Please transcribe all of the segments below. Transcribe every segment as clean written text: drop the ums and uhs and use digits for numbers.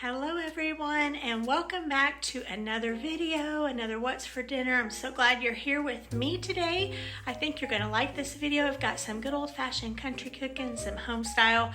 Hello everyone, and welcome back to another video, another What's for Dinner. I'm so glad you're here with me today. I think you're going to like this video. I've got some good old-fashioned country cooking, some home style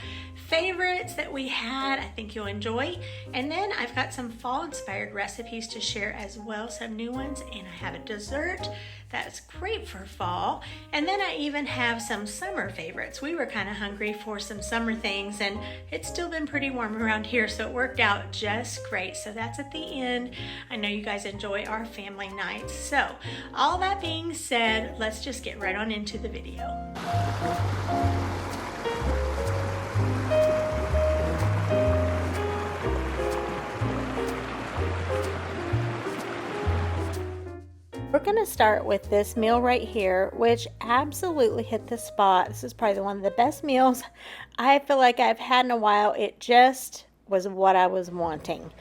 favorites that we had I think you'll enjoy. And then I've got some fall inspired recipes to share as well, some new ones, and I have a dessert that's great for fall. And then I even have some summer favorites. We were kind of hungry for some summer things, and it's still been pretty warm around here, so it worked out just great. So that's at the end. I know you guys enjoy our family nights. So all that being said, let's just get right on into the video. We're going to start with this meal right here, which absolutely hit the spot. This is probably one of the best meals I feel like I've had in a while. It just was what I was wanting.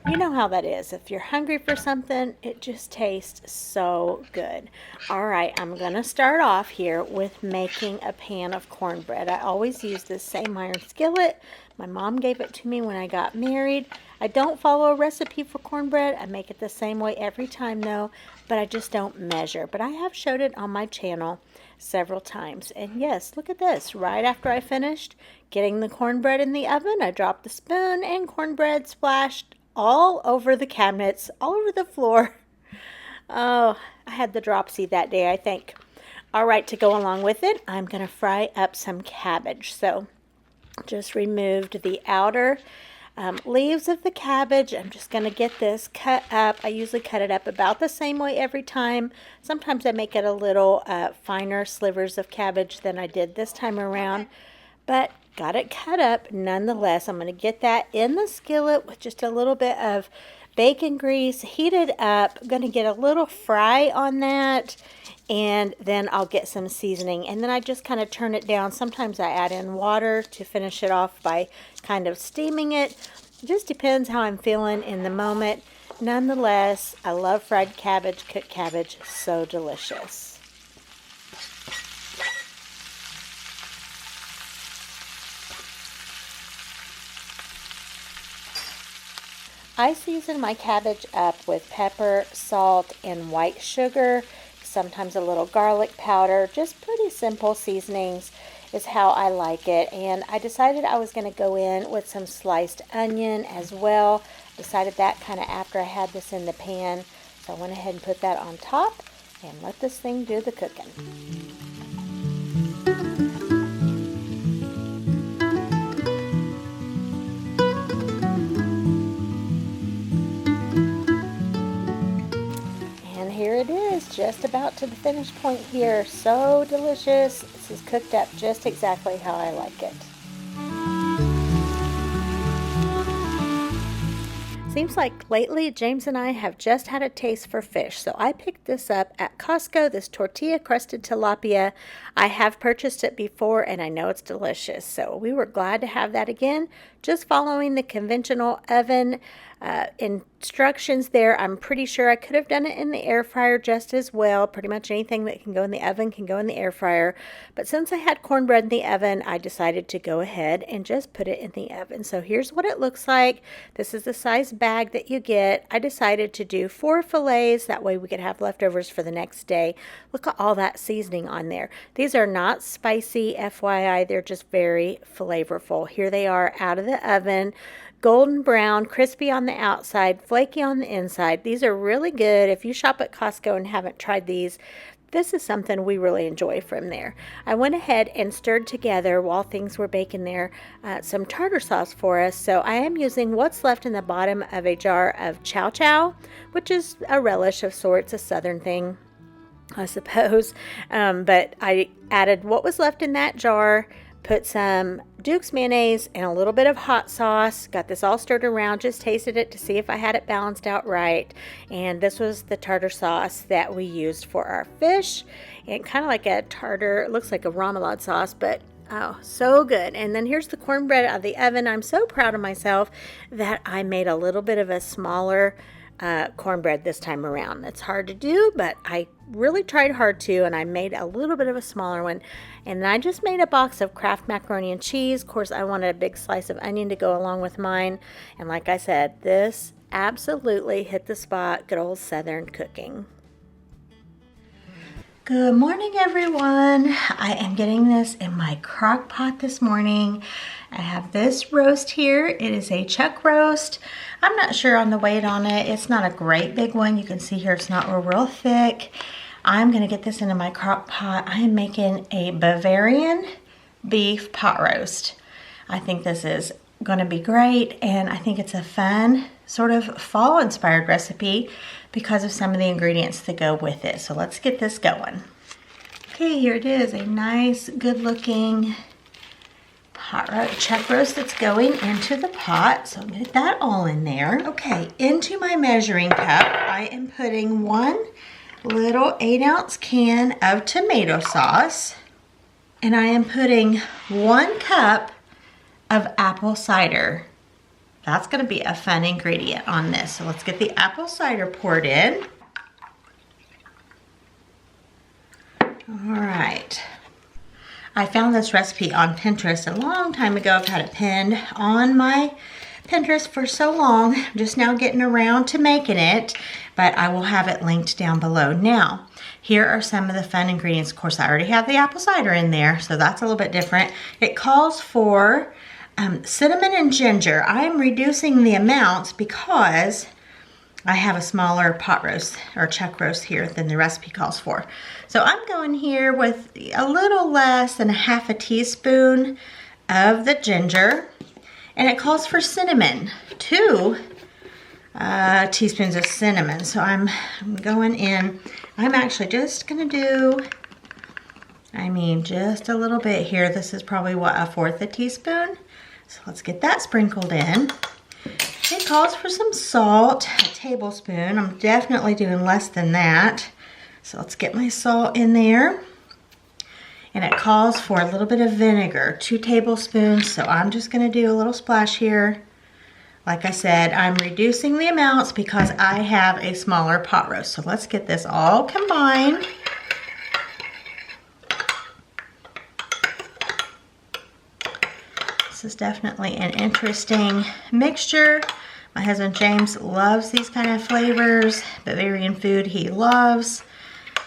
You know how that is. If you're hungry for something, it just tastes so good. All right, I'm going to start off here with making a pan of cornbread. I always use this same iron skillet. My mom gave it to me when I got married. I don't follow a recipe for cornbread. I make it the same way every time though, but I just don't measure. But I have showed it on my channel several times. And yes, look at this. Right after I finished getting the cornbread in the oven, I dropped the spoon and cornbread splashed all over the cabinets, all over the floor. Oh, I had the dropsy that day, I think. All right, to go along with it, I'm going to fry up some cabbage. So just removed the outer leaves of the cabbage. I'm just going to get this cut up. I usually cut it up about the same way every time. Sometimes I make it a little finer slivers of cabbage than I did this time around, but got it cut up nonetheless. I'm going to get that in the skillet with just a little bit of bacon grease heated up. I'm going to get a little fry on that, and then I'll get some seasoning, and then I just kind of turn it down. Sometimes I add in water to finish it off by kind of steaming it. It just depends how I'm feeling in the moment. Nonetheless, I love fried cabbage, cooked cabbage, so delicious. I season my cabbage up with pepper, salt, and white sugar, sometimes a little garlic powder. Just pretty simple seasonings is how I like it. And I decided I was going to go in with some sliced onion as well. Decided that kind of after I had this in the pan. So I went ahead and put that on top and let this thing do the cooking. Here it is, just about to the finish point here. So delicious. This is cooked up just exactly how I like it. Seems like lately James and I have just had a taste for fish, so I picked this up at Costco, this tortilla crusted tilapia. I have purchased it before and I know it's delicious, so we were glad to have that again. Just following the conventional oven instructions there. I'm pretty sure I could have done it in the air fryer just as well. Pretty much anything that can go in the oven can go in the air fryer. But since I had cornbread in the oven, I decided to go ahead and just put it in the oven. So here's what it looks like. This is the size bag that you get. I decided to do 4 fillets. That way we could have leftovers for the next day. Look at all that seasoning on there. These are not spicy, FYI. They're just very flavorful. Here they are out of the oven. Golden brown, crispy on the outside, flaky on the inside. These are really good. If you shop at Costco and haven't tried these, this is something we really enjoy from there. I went ahead and stirred together while things were baking there some tartar sauce for us. So I am using what's left in the bottom of a jar of chow chow, which is a relish of sorts, a southern thing, I suppose. But I added what was left in that jar, put some Duke's mayonnaise and a little bit of hot sauce. Got this all stirred around, just tasted it to see if I had it balanced out right. And this was the tartar sauce that we used for our fish. And kind of like a tartar, it looks like a remoulade sauce, but oh, so good. And then here's the cornbread out of the oven. I'm so proud of myself that I made a little bit of a smaller cornbread this time around. It's hard to do, but I really tried hard to, and I made a little bit of a smaller one. And then I just made a box of Kraft macaroni and cheese. Of course, I wanted a big slice of onion to go along with mine. And like I said, this absolutely hit the spot. Good old Southern cooking. Good morning, everyone. I am getting this in my crock pot this morning. I have this roast here. It is a chuck roast. I'm not sure on the weight on it. It's not a great big one. You can see here it's not real thick. I'm gonna get this into my crock pot. I am making a Bavarian beef pot roast. I think this is gonna be great, and I think it's a fun sort of fall inspired recipe because of some of the ingredients that go with it. So let's get this going. Okay, here it is, a nice good looking chuck roast that's going into the pot. So get that all in there. Okay, into my measuring cup, I am putting 1 little 8-ounce can of tomato sauce, and I am putting 1 cup of apple cider. That's gonna be a fun ingredient on this. So let's get the apple cider poured in. All right. I found this recipe on Pinterest a long time ago. I've had it pinned on my Pinterest for so long. I'm just now getting around to making it, but I will have it linked down below. Now, here are some of the fun ingredients. Of course, I already have the apple cider in there, so that's a little bit different. It calls for cinnamon and ginger. I'm reducing the amounts because I have a smaller pot roast or chuck roast here than the recipe calls for. So I'm going here with a little less than 1/2 teaspoon of the ginger, and it calls for cinnamon, 2 teaspoons of cinnamon. So I'm going in, I'm actually just gonna do, just a little bit here. This is probably what, 1/4 teaspoon? So let's get that sprinkled in. It calls for some salt, a tablespoon. I'm definitely doing less than that. So let's get my salt in there. And it calls for a little bit of vinegar, 2 tablespoons. So I'm just gonna do a little splash here. Like I said, I'm reducing the amounts because I have a smaller pot roast. So let's get this all combined. This is definitely an interesting mixture. My husband James loves these kind of flavors. Bavarian food he loves.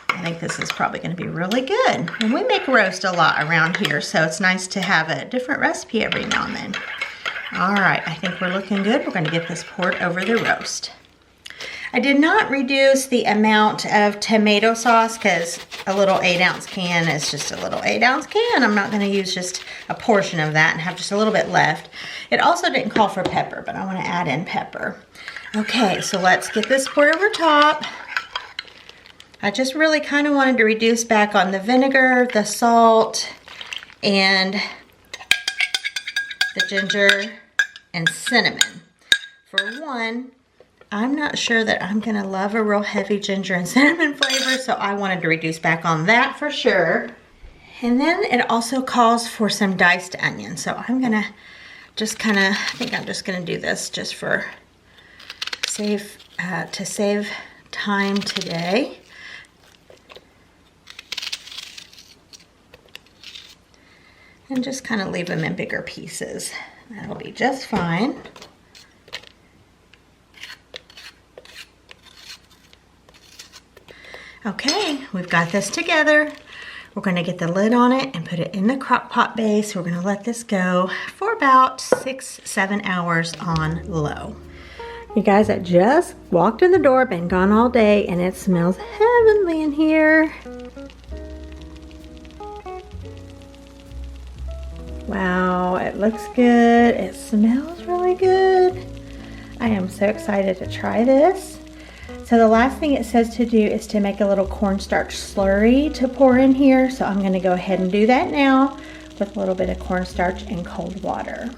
I think this is probably going to be really good. And we make roast a lot around here, so it's nice to have a different recipe every now and then. All right, I think we're looking good. We're going to get this poured over the roast. I did not reduce the amount of tomato sauce because a little 8-ounce can is just a little 8-ounce can. I'm not going to use just a portion of that and have just a little bit left. It also didn't call for pepper, but I want to add in pepper. Okay, so let's get this poured over top. I just really kind of wanted to reduce back on the vinegar, the salt, and the ginger and cinnamon. For one, I'm not sure that I'm gonna love a real heavy ginger and cinnamon flavor, so I wanted to reduce back on that for sure. And then it also calls for some diced onion. So I'm gonna just I think I'm just gonna do this just for to save time today. And just kind of leave them in bigger pieces. That'll be just fine. Okay, we've got this together. We're gonna get the lid on it and put it in the crock pot base. We're gonna let this go for about 6-7 hours on low. You guys, I just walked in the door, been gone all day, and it smells heavenly in here. Wow, it looks good. It smells really good. I am so excited to try this. So the last thing it says to do is to make a little cornstarch slurry to pour in here. So I'm gonna go ahead and do that now with a little bit of cornstarch and cold water.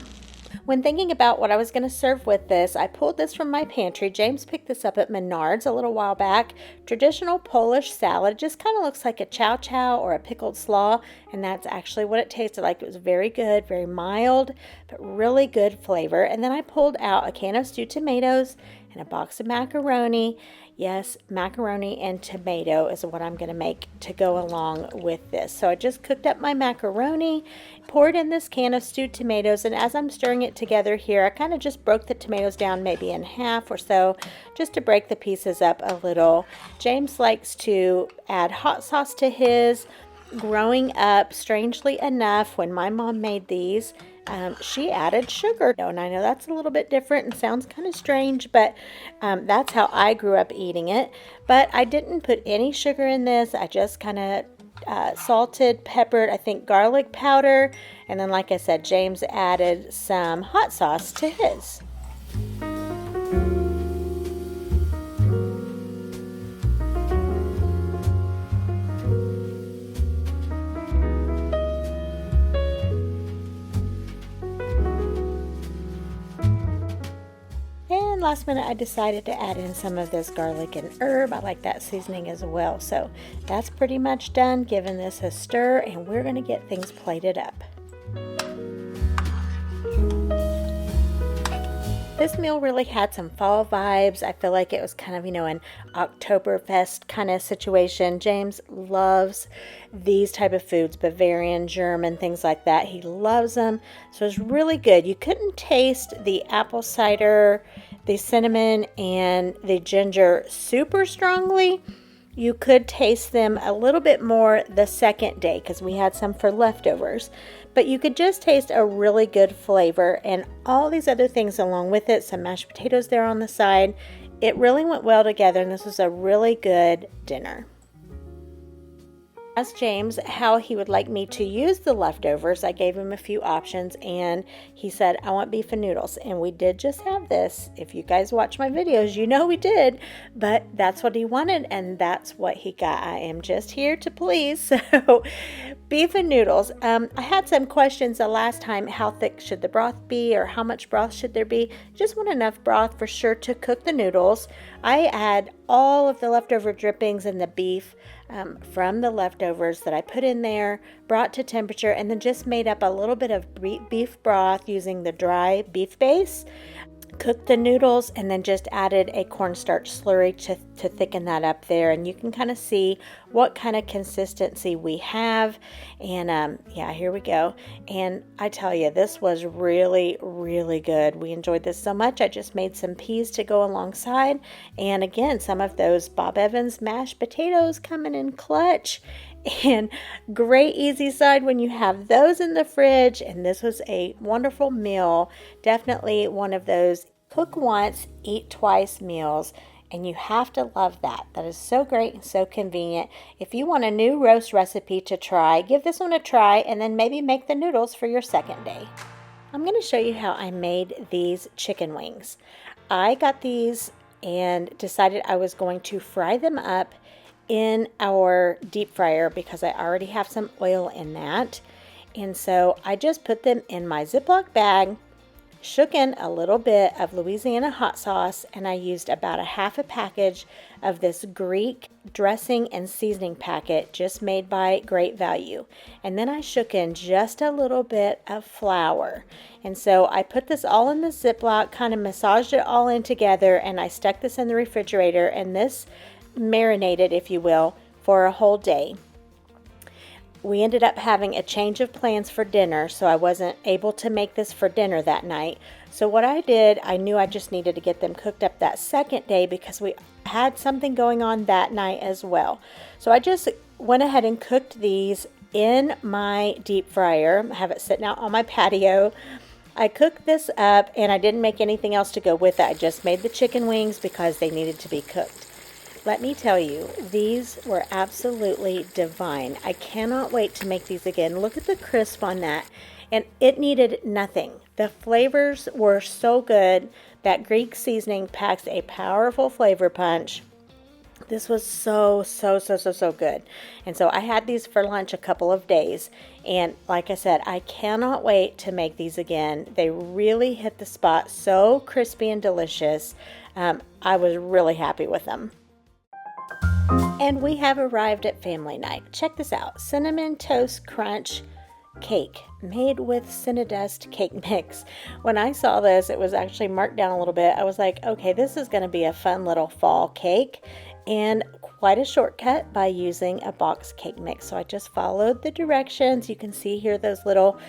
When thinking about what I was going to serve with this, I pulled this from my pantry. James picked this up at Menards a little while back. Traditional Polish salad. It just kind of looks like a chow chow or a pickled slaw, and that's actually what it tasted like. It was very good, very mild, but really good flavor. And then I pulled out a can of stewed tomatoes and a box of macaroni. Yes, macaroni and tomato is what I'm going to make to go along with this. So I just cooked up my macaroni, poured in this can of stewed tomatoes, and as I'm stirring it together here, I kind of just broke the tomatoes down maybe in half or so, just to break the pieces up a little. James likes to add hot sauce to his. Growing up, strangely enough, when my mom made these, she added sugar. And I know that's a little bit different and sounds kind of strange, but that's how I grew up eating it. But I didn't put any sugar in this. I just kind of salted, peppered, I think garlic powder. And then, like I said, James added some hot sauce to his. And last minute I decided to add in some of this garlic and herb. I like that seasoning as well. So that's pretty much done. Giving this a stir, and we're going to get things plated up. This meal really had some fall vibes. I feel like it was kind of, an Oktoberfest kind of situation. James loves these type of foods, Bavarian, German, things like that. He loves them. So it's really good. You couldn't taste the apple cider, the cinnamon, and the ginger super strongly. You could taste them a little bit more the second day because we had some for leftovers. But you could just taste a really good flavor and all these other things along with it. Some mashed potatoes there on the side. It really went well together, and this was a really good dinner. Asked James how he would like me to use the leftovers. I gave him a few options, and he said, I want beef and noodles. And we did just have this. If you guys watch my videos, you know we did. But that's what he wanted, and that's what he got. I am just here to please. So, beef and noodles. I had some questions the last time. How thick should the broth be, or how much broth should there be? Just want enough broth for sure to cook the noodles. I add all of the leftover drippings and the beef from the leftovers that I put in there, brought to temperature, and then just made up a little bit of beef broth using the dry beef base. Cooked the noodles and then just added a cornstarch slurry to thicken that up there, and you can kind of see what kind of consistency we have. And yeah, here we go. And I tell you, this was really, really good. We enjoyed this so much. I just made some peas to go alongside, and again, some of those Bob Evans mashed potatoes coming in clutch. And great easy side when you have those in the fridge. And this was a wonderful meal. Definitely one of those cook once, eat twice meals. And you have to love that. That is so great and so convenient. If you want a new roast recipe to try, give this one a try and then maybe make the noodles for your second day. I'm going to show you how I made these chicken wings. I got these and decided I was going to fry them up in our deep fryer because I already have some oil in that. And so I just put them in my Ziploc bag, shook in a little bit of Louisiana hot sauce, and I used about a half a package of this Greek dressing and seasoning packet just made by Great Value. And then I shook in just a little bit of flour. And so I put this all in the Ziploc, kind of massaged it all in together, and I stuck this in the refrigerator, and this marinated, if you will, for a whole day. We ended up having a change of plans for dinner, so I wasn't able to make this for dinner that night. So what I did, I knew I just needed to get them cooked up that second day because we had something going on that night as well. So I just went ahead and cooked these in my deep fryer. I have it sitting out on my patio. I cooked this up, and I didn't make anything else to go with it. I just made the chicken wings because they needed to be cooked. Let me tell you, these were absolutely divine. I cannot wait to make these again. Look at the crisp on that. And it needed nothing. The flavors were so good. That Greek seasoning packs a powerful flavor punch. This was so good. And so I had these for lunch a couple of days. And like I said, I cannot wait to make these again. They really hit the spot. So crispy and delicious. I was really happy with them. And we have arrived at family night. Check this out. Cinnamon Toast Crunch cake made with Cinnadust cake mix. When I saw this, it was actually marked down a little bit. I was like, okay, this is going to be a fun little fall cake, and quite a shortcut by using a box cake mix. So I just followed the directions. You can see here those little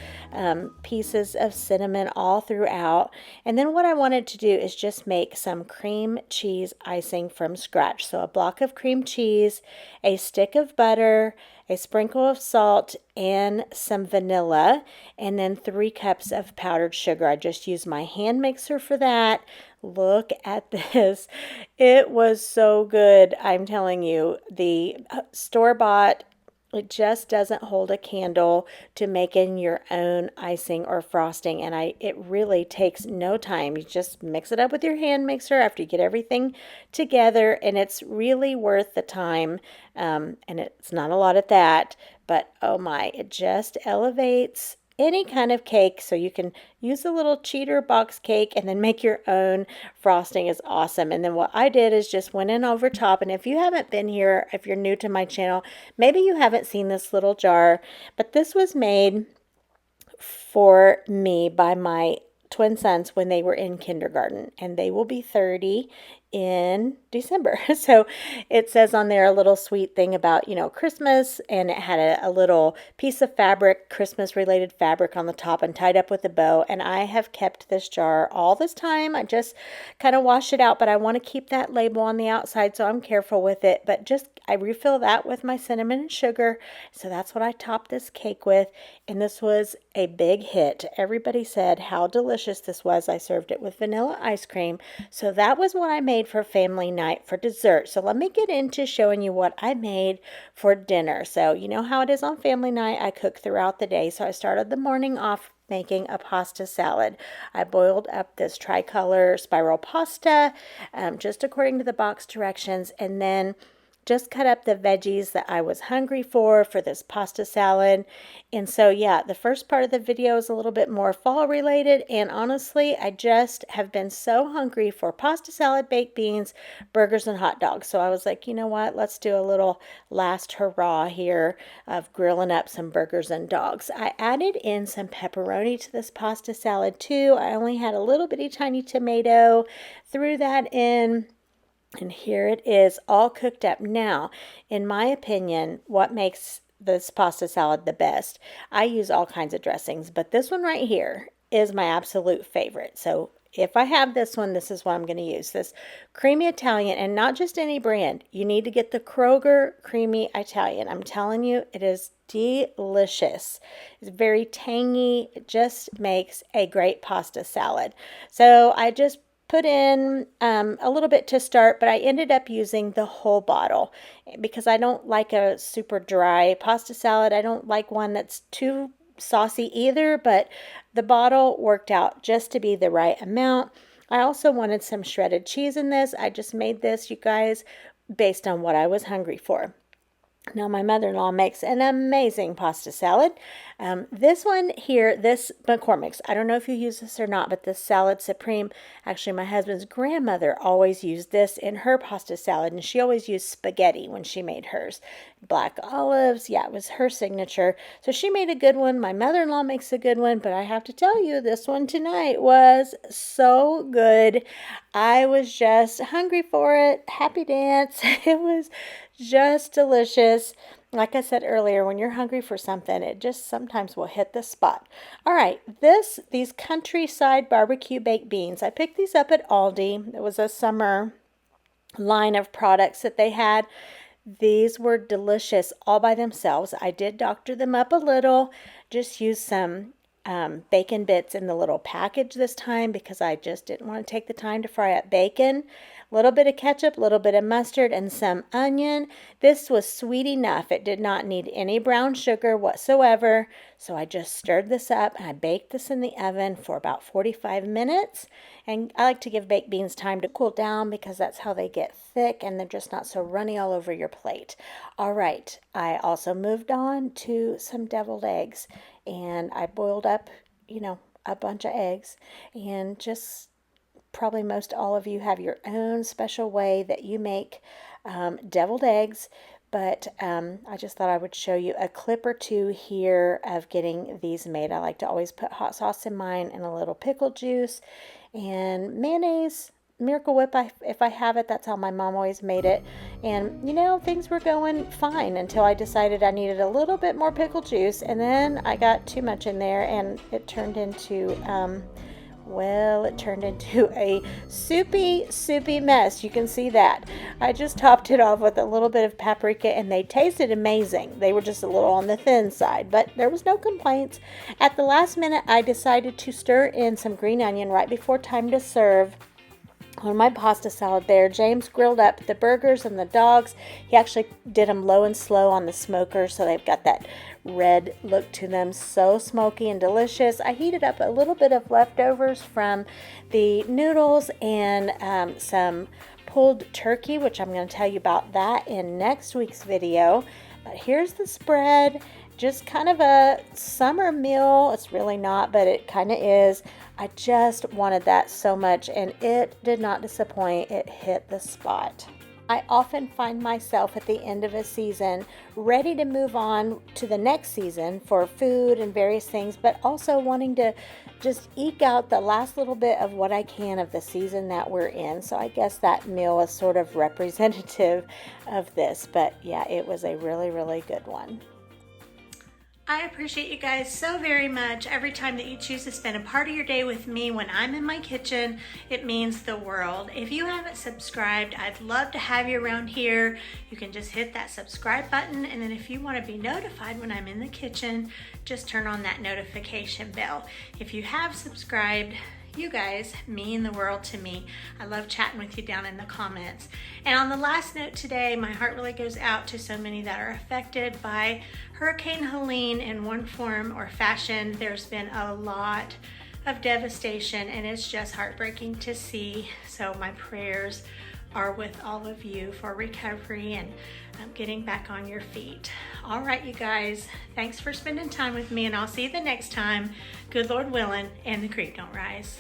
pieces of cinnamon all throughout. And then what I wanted to do is just make some cream cheese icing from scratch. So a block of cream cheese, a stick of butter, a sprinkle of salt, and some vanilla, and then 3 cups of powdered sugar. I just used my hand mixer for that. Look at this. It was so good. I'm telling you, the store-bought, it just doesn't hold a candle to making your own icing or frosting. And it really takes no time. You just mix it up with your hand mixer after you get everything together, and it's really worth the time. And it's not a lot at that, but oh my, it just elevates any kind of cake. So you can use a little cheater box cake and then make your own frosting. Is awesome. And then what I did is just went in over top. And if you haven't been here, if you're new to my channel, maybe you haven't seen this little jar, but this was made for me by my twin sons when they were in kindergarten, and they will be 30 in December. So it says on there a little sweet thing about, Christmas, and it had a little piece of fabric, Christmas related fabric on the top and tied up with a bow. And I have kept this jar all this time. I just kind of wash it out, but I want to keep that label on the outside, so I'm careful with it. But I refill that with my cinnamon and sugar. So that's what I topped this cake with. And this was a big hit. Everybody said how delicious this was. I served it with vanilla ice cream. So that was what I made for family night for dessert. So let me get into showing you what I made for dinner. So you know how it is on family night. I cook throughout the day. So I started the morning off making a pasta salad. I boiled up this tricolor spiral pasta, just according to the box directions, and then just cut up the veggies that I was hungry for this pasta salad. And so yeah, the first part of the video is a little bit more fall related, and honestly, I just have been so hungry for pasta salad, baked beans, burgers, and hot dogs. So I was like, you know what, let's do a little last hurrah here of grilling up some burgers and dogs. I added in some pepperoni to this pasta salad too. I only had a little bitty tiny tomato, threw that in. And here it is, all cooked up. Now, in my opinion, what makes this pasta salad the best, I use all kinds of dressings, but this one right here is my absolute favorite. So if I have this one, this is what I'm going to use. This creamy Italian, and not just any brand. You need to get the Kroger creamy Italian. I'm telling you, it is delicious. It's very tangy. It just makes a great pasta salad. So I just put in a little bit to start, but I ended up using the whole bottle because I don't like a super dry pasta salad. I don't like one that's too saucy either, but the bottle worked out just to be the right amount. I also wanted some shredded cheese in this. I just made this, you guys, based on what I was hungry for. Now, my mother-in-law makes an amazing pasta salad. This one here, this McCormick's, I don't know if you use this or not, but this Salad Supreme, actually my husband's grandmother always used this in her pasta salad, and she always used spaghetti when she made hers. Black olives, yeah, it was her signature. So she made a good one. My mother-in-law makes a good one, but I have to tell you, this one tonight was so good. I was just hungry for it. Happy dance. It was just delicious. Like I said earlier, when you're hungry for something, it just sometimes will hit the spot. All right, these countryside barbecue baked beans, I picked these up at Aldi. It was a summer line of products that they had. These were delicious all by themselves. I did doctor them up a little, just used some bacon bits in the little package this time because I just didn't want to take the time to fry up bacon. A little bit of ketchup, a little bit of mustard, and some onion. This was sweet enough. It did not need any brown sugar whatsoever. So I just stirred this up and I baked this in the oven for about 45 minutes. And I like to give baked beans time to cool down because that's how they get thick and they're just not so runny all over your plate. All right, I also moved on to some deviled eggs, and I boiled up, a bunch of eggs, and just probably most all of you have your own special way that you make deviled eggs. but I just thought I would show you a clip or two here of getting these made. I like to always put hot sauce in mine and a little pickle juice and mayonnaise, Miracle Whip if I have it. That's how my mom always made it. And you know, things were going fine until I decided I needed a little bit more pickle juice, and then I got too much in there and it turned into well, it turned into a soupy mess. You can see that. I just topped it off with a little bit of paprika, and they tasted amazing. They were just a little on the thin side, but there was no complaints. At the last minute, I decided to stir in some green onion right before time to serve on my pasta salad there. James grilled up the burgers and the dogs. He actually did them low and slow on the smoker, so they've got that red look to them. So smoky and delicious. I heated up a little bit of leftovers from the noodles and some pulled turkey, which I'm going to tell you about that in next week's video. But here's the spread. Just kind of a summer meal. It's really not, but it kind of is. I just wanted that so much, and it did not disappoint. It hit the spot. I often find myself at the end of a season ready to move on to the next season for food and various things, but also wanting to just eke out the last little bit of what I can of the season that we're in. So I guess that meal is sort of representative of this, but yeah, it was a really, really good one. I appreciate you guys so very much. Every time that you choose to spend a part of your day with me when I'm in my kitchen, it means the world. If you haven't subscribed, I'd love to have you around here. You can just hit that subscribe button, and then if you want to be notified when I'm in the kitchen, just turn on that notification bell. If you have subscribed, you guys mean the world to me. I love chatting with you down in the comments. And on the last note today, my heart really goes out to so many that are affected by Hurricane Helene in one form or fashion. There's been a lot of devastation, and it's just heartbreaking to see. So my prayers are with all of you for recovery and getting back on your feet. All right, you guys, thanks for spending time with me, and I'll see you the next time, good Lord willing, and the creek don't rise.